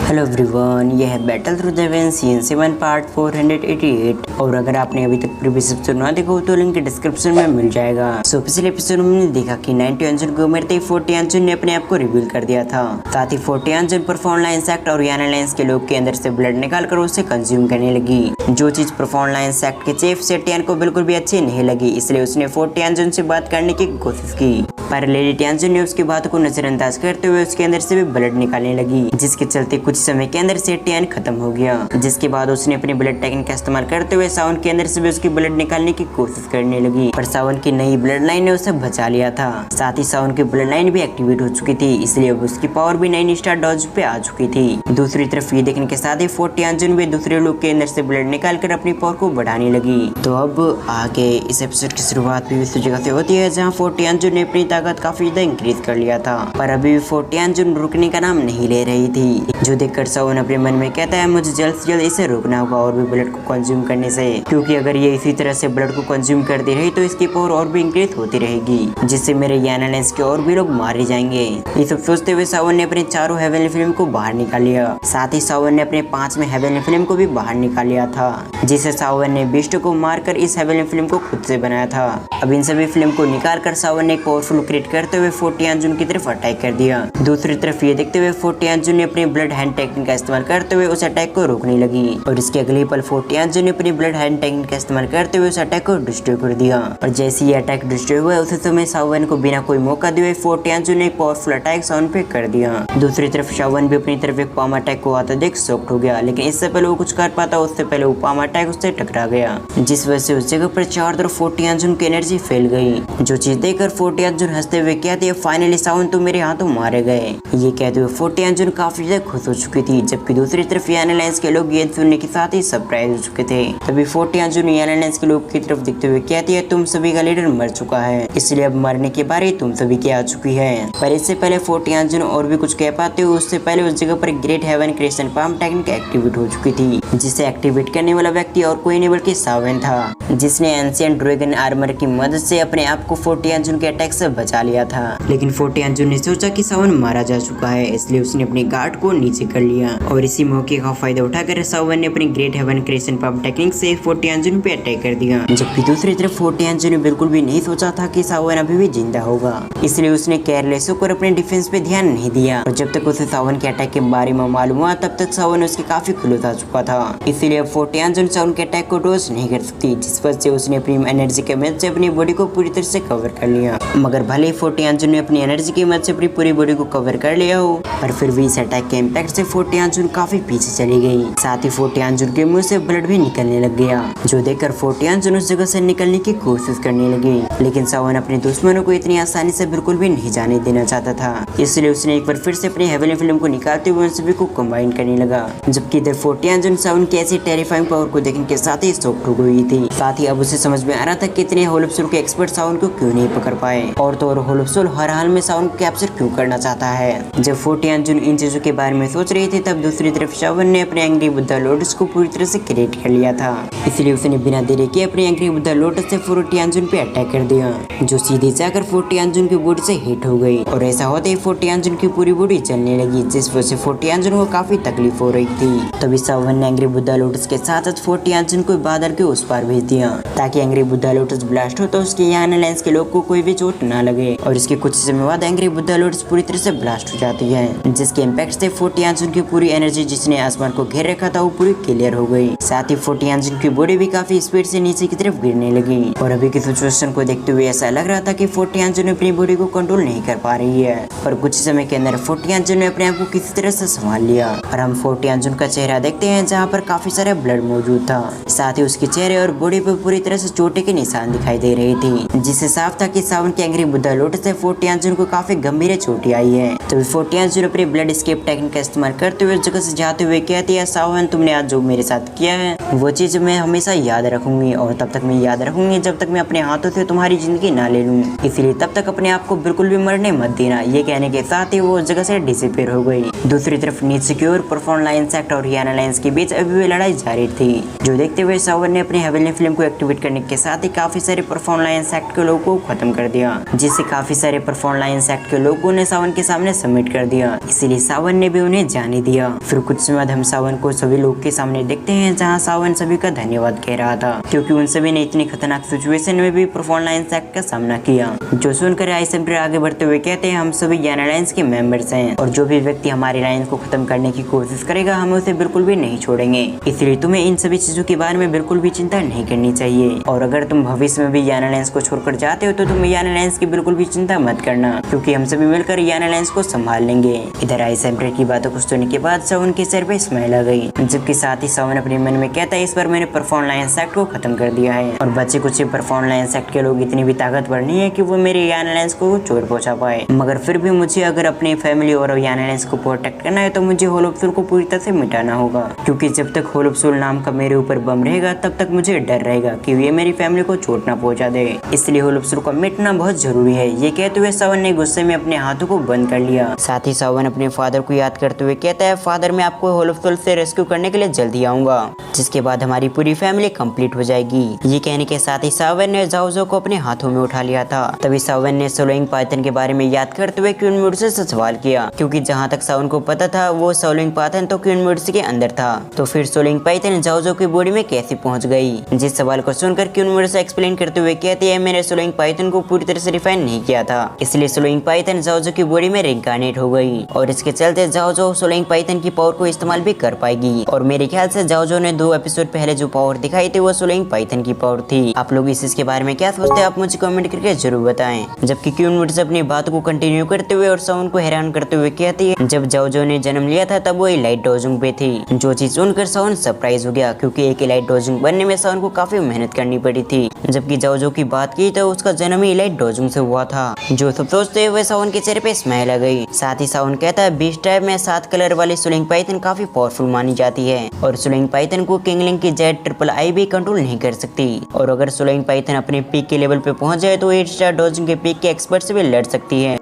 Hello everyone, यह है battle through the when season 7 part 488। और अगर आपने अभी तक प्रीवियस एपिसोड ना देखा हो तो लिंक डिस्क्रिप्शन में मिल जाएगा। सो पिछले एपिसोड में हमने देखा कि 90 अंजुन को मरते 40 अंजुन ने अपने आप को रिवील कर दिया था। साथ ही 40 अंजुन परफॉर्म लाइन सेक्ट और याना लाइन्स के लोग के अंदर से ब्लड निकाल कर उसे कंज्यूम करने लगी। जो चीज परफॉर्म लाइन सेक्ट के चीफ सेटियन को बिल्कुल भी अच्छी नहीं लगी, इसलिए उसने 40 अंजुन से बात करने की कोशिश की, पर लेडी टियानजुन ने उसकी बात को नजरअंदाज करते हुए उसके अंदर से भी ब्लड निकालने लगी, जिसके चलते कुछ समय के अंदर से टियान खत्म हो गया। जिसके बाद उसने अपनी ब्लड टेक्निक का इस्तेमाल करते हुए सावन के अंदर से भी उसकी ब्लड निकालने की कोशिश करने लगी, पर सावन की नई ब्लड लाइन ने उसे बचा लिया था। साथ ही सावन की ब्लड लाइन भी एक्टिवेट हो चुकी थी, इसलिए अब उसकी पावर भी 9 स्टार डॉज पे आ चुकी थी। दूसरी तरफ ये देखने के साथ ही 40 अंजुन भी दूसरे लोग के अंदर से ब्लड निकाल कर अपनी पावर को बढ़ाने लगी। तो अब आगे इस एपिसोड की शुरुआत भी उस जगह से होती है जहाँ 40 अंजुन ने अपनी ताकत काफी ज्यादा इंक्रीज कर लिया था, पर अभी भी 40 अंजुन रुकने का नाम नहीं ले रही थी। जो देखकर सावन अपने मन में कहता है मुझे जल्द से जल्द इसे रोकना होगा और भी ब्लड को कंज्यूम करने से, क्योंकि अगर ये इसी तरह से ब्लड को कंज्यूम करती रही तो इसकी पावर और भी इंक्रीज होती रहेगी, जिससे मेरे याना लाइन्स के और भी लोग मारे जाएंगे। ये सब सोचते हुए सावन ने अपने चारों हेवनली फिल्म को बाहर निकाल लिया। साथ ही सावन ने अपने 5वें हेवनली फिल्म को भी बाहर निकाल लिया था, जिसे सावन ने बिस्ट को मारकर इस हेवनली फिल्म को खुद से बनाया था। अब इन सभी फिल्म को निकाल कर सावन ने एक पावरफुल क्रिएट करते हुए 40 अंजुन की तरफ अटैक कर दिया। दूसरी तरफ ये देखते हुए 40 अंजुन ने अपनी ब्लड हैंड टेक्निक का इस्तेमाल करते हुए उस अटैक को रोकने लगी, और इसके अगले पल 40 अंजुन ने अपनी ब्लड हैंड टेक्निक का इस्तेमाल करते हुए उस अटैक को डिस्ट्रॉय कर दिया। और जैसे ये अटैक डिस्ट्रॉय हुआ उसी समय सावन को बिना कोई मौका दिए 40 अंजुन ने एक पावरफुल अटैक सावन पे कर दिया। दूसरी तरफ सावन भी अपनी तरफ एक पाम अटैक को आता देख शॉक्ड हो गया, लेकिन इससे पहले वो कुछ कर पाता उससे पहले वो पाम अटैक उससे टकरा गया, जिस वजह से उस जगह पर चारों तरफ 40 अंजुन की एनर्जी फैल गई। जो चीज देखकर 40 अंजुन हंसते हुए कहती है फाइनली सावन तो मेरे हाथों मारे गए। ये कहते हुए 40 अंजुन काफी ज्यादा खुश हो चुकी थी, जबकि दूसरी तरफ याना लाइन्स के लोग ये सुनने के साथ ही सरप्राइज हो चुके थे। तभी 40 अंजुन याना लाइन्स के लोग की तरफ देखते हुए कहती है तुम सभी का लीडर मर चुका है, इसलिए अब मरने की बारी तुम सभी की आ चुकी है। पर इससे पहले 40 अंजुन और भी कुछ कह पाते हो उससे पहले उस जगह पर great heaven creation palm technique activate हो चुकी थी, जिसे एक्टिवेट करने वाला व्यक्ति और कोई नहीं बल्कि सावन था, जिसने एंशिएंट ड्रैगन आर्मर की मदद से अपने आप को 40 अंजुन के अटैक से बचा लिया था। लेकिन 40 अंजुन ने सोचा कि सावन मारा जा चुका है, इसलिए उसने अपने गार्ड को नीचे कर लिया, और इसी मौके का फायदा उठाकर सावन ने अपनी great heaven creation palm technique से 40 अंजुन पे अटैक कर दिया। जबकि दूसरी तरफ 40 अंजुन ने बिल्कुल भी नहीं सोचा था कि सावन अभी भी जिंदा होगा, इसलिए उसने केयरलेस होकर अपने डिफेंस पे ध्यान नहीं दिया। और जब तक उसे सावन के अटैक के बारे में मालूम हुआ तब तक सावन उसके काफी क्लोज आ चुका था, इसलिए अब 40 अंजुन सावन के अटैक को डॉज नहीं कर सकती, जिस वजह से उसने अपनी एनर्जी के मदद से अपनी बॉडी को पूरी तरह से कवर कर लिया। मगर भले ही 40 अंजुन ने अपनी एनर्जी की मदद से अपनी पूरी बॉडी को कवर कर लिया हो, पर फिर भी इस अटैक के इम्पैक्ट से 40 अंजुन काफी पीछे चली गई। साथ ही 40 अंजुन के मुंह से ब्लड भी निकलने लग गया, जो देखकर 40 अंजुन उस जगह से निकलने की कोशिश करने लगी। लेकिन सावन अपने दुश्मनों को इतनी आसानी से बिल्कुल भी नहीं जाने देना चाहता था, इसलिए उसने एक बार फिर से अपनी हेवनली फिल्म को निकालते हुए उन सभी को कंबाइन करने लगा। जबकि इधर 40 अंजुन सावन की ऐसी टेरिफाइंग पावर को देखने के साथ ही शॉक्ड हो गई थी। साथ ही अब उसे समझ में आ रहा था कि इतने होल सोल के एक्सपर्ट सावन को क्यों नहीं पकड़ पाए, और तो और होल सोल हर हाल में सावन को कैप्चर क्यों करना चाहता है। जब 40 अंजुन इन चीजों के बारे में सोच रही थी तब दूसरी तरफ सावन ने अपने एंग्री बुद्धा लोटस को पूरी तरह से क्रिएट कर लिया था, इसलिए उसने बिना देरी के अपने एंग्री बुद्धा लोटस से 40 अंजुन पे अटैक कर दिया, जो सीधे जाकर 40 अंजुन की बॉडी से हिट हो गई। और ऐसा होते ही 40 अंजुन की पूरी बॉडी जलने लगी, जिस वजह से 40 अंजुन को काफी तकलीफ हो रही थी। तभी सावन ने एंग्री बुद्धा लोटस के साथ 40 अंजुन को बादल के उस पार भेज दिया, ताकि एंग्री बुद्धा लोटस ब्लास्ट हो तो उसके याना लाइन्स के लोग को कोई भी चोट न लगे। और इसके कुछ समय बाद एंग्री बुद्धा लोटस पूरी तरह से ब्लास्ट हो जाती है, जिसके इम्पैक्ट से 40 अंजुन की पूरी एनर्जी जिसने आसमान को घेर रखा था वो पूरी क्लियर हो गई। साथ ही 40 अंजुन की बॉडी भी काफी स्पीड से नीचे की तरफ गिरने लगी, और अभी की सिचुएशन को देखते हुए ऐसा लग रहा था कि 40 अंजुन अपनी बॉडी को कंट्रोल नहीं कर पा रही है। पर कुछ समय के अंदर 40 अंजुन ने अपने आप को किसी तरह से संभाल लिया, और हम 40 अंजुन का चेहरा देखते हैं जहाँ पर काफी सारे ब्लड मौजूद था। साथ ही उसके चेहरे और बॉडी पर पूरी तरह से चोट के निशान दिखाई दे रही थी, जिससे साफ था कि सावन के एंग्री बुद्धा लोटस से 40 अंजुन को काफी गंभीर चोटें आई है। तो 40 अंजुन अपने ब्लड एस्केप टेक्निक का इस्तेमाल करते हुए जगह से जाते हुए कहती है सावन तुमने आज जो मेरे साथ किया है वो चीज मैं हमेशा याद रखूंगी, और तब तक मैं याद रखूंगी जब तक मैं अपने हाथों से तुम्हारी जिंदगी ना ले लूं, इसलिए तब तक अपने आप को बिल्कुल भी मरने मत देना। ये कहने के साथ ही वो उस जगह से डिसअपीयर हो गई। दूसरी तरफ नीचे की ओर परफॉर्म लाइन सेक्ट और याना लाइन्स के बीच अभी भी लड़ाई जारी थी, जो देखते हुए सावन ने अपनी हेवनली फिल्म को एक्टिवेट करने के साथ ही काफी सारे परफॉर्म लाइन सेक्ट के लोगों को खत्म कर दिया, जिससे काफी सारे परफॉर्म लाइन सेक्ट के लोगों ने सावन के सामने सबमिट कर दिया, इसीलिए सावन ने भी उन्हें जाने दिया। फिर कुछ समय बाद हम सावन को सभी लोग के सामने देखते हैं, जहाँ सावन सभी का धन्यवाद कह रहा था, क्योंकि उन सभी ने इतनी खतरनाक सिचुएशन में भी परफॉर्म लाइन्स एक्ट का सामना किया। जो सुनकर आइसएम्पर आगे बढ़ते हुए कहते हैं, हम सभी याना लाइन्स के मेंबर्स हैं और जो भी व्यक्ति हमारी लाइन्स को खत्म करने की कोशिश करेगा हम उसे बिल्कुल भी नहीं छोड़ेंगे, इसलिए तुम्हें इन सभी चीजों के बारे में बिल्कुल भी चिंता नहीं करनी चाहिए। और अगर तुम भविष्य में भी याना लाइन्स को छोड़कर जाते हो तो तुम याना लाइन्स की बिल्कुल भी चिंता मत करना, क्योंकि हम सभी मिलकर याना लाइन्स को संभाल लेंगे। इधर आइसएम्पर की बातों को सुनने के बाद सावन के सर पे स्माइल आ गई, जबकि साथ ही सावन अपने मन में कहता है, इस बार मैंने परफॉर्म लाइन्स एक्ट को खत्म कर दिया है और बच्चे कुछ परफॉर्म लाइन्स एक्ट के लोग इतनी भी ताकतवर नहीं है कि वो मेरे याना लाइन्स को चोट पहुंचा पाए। मगर फिर भी मुझे अगर अपनी फैमिली और याना लाइन्स को प्रोटेक्ट करना है तो मुझे होल ऑफ सोल को पूरी तरह से मिटाना होगा, क्योंकि जब तक होल ऑफ सोल नाम का मेरे ऊपर बम रहेगा तब तक मुझे डर रहेगा कि ये मेरी फैमिली को चोट ना पहुंचा दे, इसलिए होल ऑफ सोल को मिटना बहुत जरूरी है। ये कहते हुए सावन ने गुस्से में अपने हाथों को बंद कर लिया। साथ ही सावन अपने फादर को याद करते हुए कहता है, फादर मैं आपको होल ऑफ सोल से रेस्क्यू करने के लिए जल्दी आऊंगा, जिसके बाद हमारी पूरी फैमिली कंप्लीट हो जाएगी। ये कहने के साथ ही सावन ने जाओ को अपने हाथों में उठा लिया था। तभी सावन ने सोलोइंग पाइथन के बारे में याद करते हुए क्वीन मुर्सी से सवाल किया, क्योंकि जहाँ तक सावन को पता था वो सोलोइंग पाइथन तो क्वीन मुर्सी के अंदर था, तो फिर सोलोइंग पाइथन जाओ की बॉडी में कैसे पहुंच गई। जिस सवाल को सुनकर क्वीन मुर्सी एक्सप्लेन करते हुए कहती है, मैंने सोलोइंग पाइथन को पूरी तरह से रिफाइन नहीं किया था, इसलिए सोलोइंग पाइथन जाओ की बॉडी में रिइंकार्नेट हो गई और इसके चलते जाओ सोलोइंग पाइथन की पावर को इस्तेमाल भी कर पाएगी। और मेरे ख्याल से जाओ ने 2 एपिसोड पहले जो पावर दिखाई थी वो सोलोइंग पाइथन की पावर थी। आप लोग इस के बारे में क्या सोचते हैं, आप मुझे कमेंट करके जरूर बताएं। जबकि क्वीन मुर्सी अपनी बात को कंटिन्यू करते हुए और सावन को हैरान करते हुए कहती है, जब जाओ ने जन्म लिया था तब वो एलाइट डोजिंग पे थी। जो चीज सुनकर सावन सरप्राइज हो गया, क्योंकि एक एलाइट डोजिंग बनने में सावन को काफी मेहनत करनी पड़ी थी। जबकि जाओ की बात की तो उसका जन्म ही एलाइट डोजिंग से हुआ था। जो सब सोचते हुए सावन के चेहरे पे स्माइल आ गई। साथ ही सावन कहता है, बीस्ट टाइप में 7 कलर वाली सोलोइंग पाइथन काफी पावरफुल मानी जाती है और सोलोइंग पाइथन को किंगलिंग की ZIII भी कंट्रोल नहीं कर सकती। और अगर सोलोइंग पाइथन अपने पीक के लेवल पे पहुंच जाए तो 8 स्टार डोजिंग के पीक के एक्सपर्ट से भी लड़ सकती है।